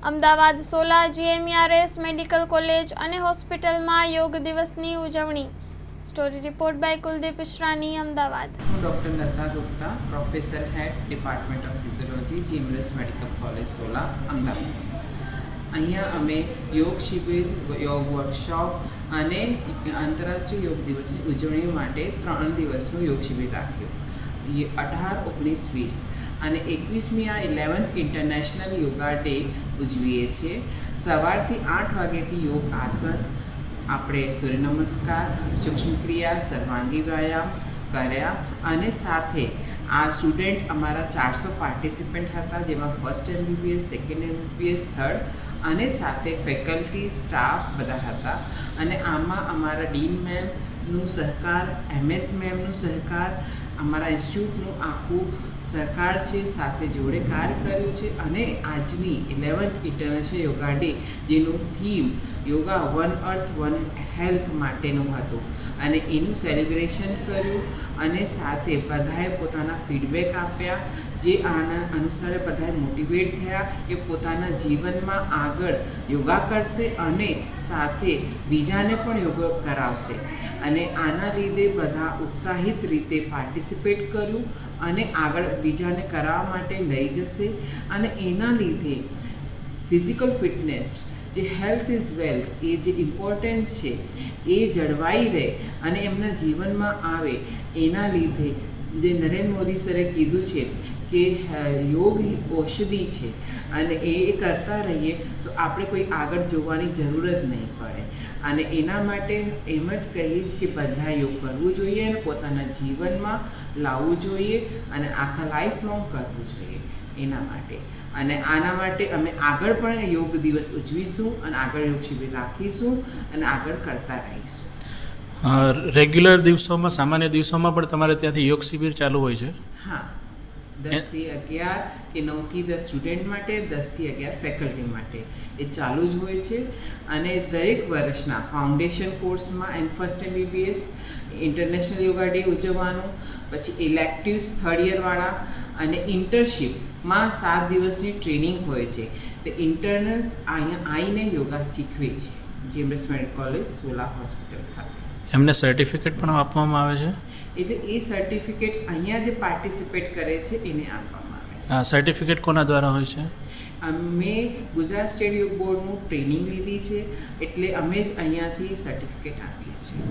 Ahmedabad 16 GMERS medical college અને હોસ્પિટલમાં યોગ દિવસની ઉજવણી. Story report by Kuldeep Ishrani, Ahmedabad. હું doctor Lata Gupta, professor head department of physiology, GMERS medical college 16, Ahmedabad. અહીંયા અમે યોગ શિબિર, યોગ વર્કશોપ અને આંતરરાષ્ટ્રીય યોગ દિવસની ઉજવણી માટે 3 દિવસનું યોગ શિબિર રાખ્યું. 18, 19, 20 અને 21મી આ 11th ઇન્ટરનેશનલ યોગા ડે ઉજવીએ છીએ. સવારથી 8 વાગ્યાથી યોગ આસન, આપણે સૂર્ય નમસ્કાર, સૂક્ષ્મ ક્રિયા, સર્વાંગી વ્યાયામ કર્યા અને સાથે આ સ્ટુડન્ટ અમારા 400 પાર્ટિસિપન્ટ હતા, જેમાં first MBBS, second MBBS, third અને સાથે ફેકલ્ટી સ્ટાફ બધા હતા. અને આમાં અમારા ડીન મેમનું સહકાર, MS મેમનું સહકાર, અમારા ઇન્સ્ટિટ્યૂટનું આખું સહકાર છે, સાથે જોડે કાર્ય કર્યું છે. અને આજની 11th ઇન્ટરનેશનલ યોગા ડે, જેનું થીમ યોગા વન અર્થ વન હેલ્થ માટેનું હતું, અને એનું સેલિબ્રેશન કર્યું. અને સાથે બધાએ પોતાના ફીડબેક આપ્યા, જે આના અનુસાર બધાએ મોટિવેટ થયા કે પોતાના જીવનમાં આગળ યોગા કરશે અને સાથે બીજાને પણ યોગ કરાવશે. અને આના લીધે બધા ઉત્સાહિત રીતે પાર્ટિસિપેટ કર્યું અને આગળ બીજાને કરાવવા માટે લઈ જશે. અને એના લીધે ફિઝિકલ ફિટનેસ, જે હેલ્થ ઇઝ વેલ્થ, એ જે ઇમ્પોર્ટન્સ છે એ જળવાઈ રહે અને એમના જીવનમાં આવે. એના લીધે જે નરેન્દ્ર મોદી સરે કીધું છે કે યોગ ઔષધિ છે, અને એ કરતા રહીએ તો આપણે કોઈ આગળ જોવાની જરૂર જ નહીં પડે. અને એના માટે એમ જ કહીશ કે બધા યોગ કરવું જોઈએ અને પોતાના જીવનમાં લાવવું જોઈએ અને આખા લાઈફ લોંગ કરવું જોઈએ એના માટે. અને આના માટે અમે આગળ પણ યોગ દિવસ ઉજવીશું અને આગળ યોગ શિબિર રાખીશું અને આગળ કરતા રહીશું. રેગ્યુલર દિવસોમાં, સામાન્ય દિવસોમાં પણ તમારે ત્યાંથી યોગ શિબિર ચાલુ હોય છે? હા, 10 થી 11 કે 9 થી 10 સ્ટુડન્ટ માટે, 10 થી 11 ફેકલ્ટી માટે એ ચાલુ જ હોય છે. અને દરેક વર્ષના ફાઉન્ડેશન કોર્સમાં and first MBBS international yoga day ઉજવવાનું, પછી ઇલેક્ટિવ્સ થર્ડ યરવાળા અને ઇન્ટર્નશીપમાં 7 દિવસની ટ્રેનિંગ હોય છે. તો ઇન્ટર્નલ્સ અહીંયા આવીને યોગા શીખવે છે GMERS મેડિકલ કોલેજ 16 હોસ્પિટલ ખાતે. એમને સર્ટિફિકેટ પણ આપવામાં આવે છે? એટલે એ સર્ટિફિકેટ અહીંયા જે પાર્ટિસિપેટ કરે છે એને આપવામાં આવે છે. આ સર્ટિફિકેટ કોના દ્વારા હોય છે? મેં ગુજરાત સ્ટેટ યોગ બોર્ડનું ટ્રેનિંગ લીધી છે, એટલે અમે જ અહીંયાથી સર્ટિફિકેટ આપીએ છીએ.